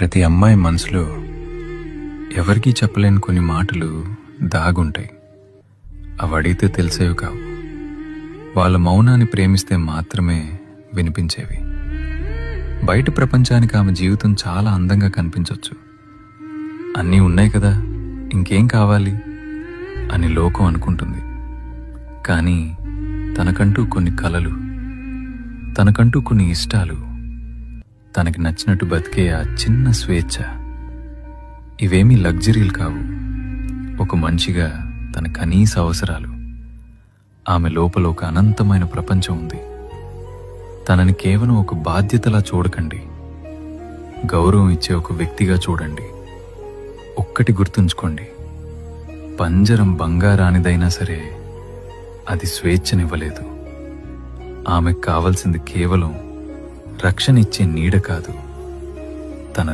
ప్రతి అమ్మాయి మనసులో ఎవరికీ చెప్పలేని కొన్ని మాటలు దాగుంటాయి. అవి అడిగితే తెలిసేవి కావు. వాళ్ళ మౌనాన్ని ప్రేమిస్తే మాత్రమే వినిపించేవి. బయట ప్రపంచానికి ఆమె జీవితం చాలా అందంగా కనిపించవచ్చు. అన్నీ ఉన్నాయి కదా, ఇంకేం కావాలి అని లోకం అనుకుంటుంది. కానీ తనకంటూ కొన్ని కలలు, తనకంటూ కొన్ని ఇష్టాలు, తనకి నచ్చినట్టు బతికే ఆ చిన్న స్వేచ్ఛ, ఇవేమీ లగ్జరీలు కావు. ఒక మనిషిగా తన కనీస అవసరాలు. ఆమె లోపల ఒక అనంతమైన ప్రపంచం ఉంది. తనని కేవలం ఒక బాధ్యతలా చూడకండి, గౌరవం ఇచ్చే ఒక వ్యక్తిగా చూడండి. ఒక్కటి గుర్తుంచుకోండి, పంజరం బంగారానిదైనా సరే అది స్వేచ్ఛనివ్వలేదు. ఆమెకు కావలసింది కేవలం రక్షణ ఇచ్చే నీడ కాదు, తన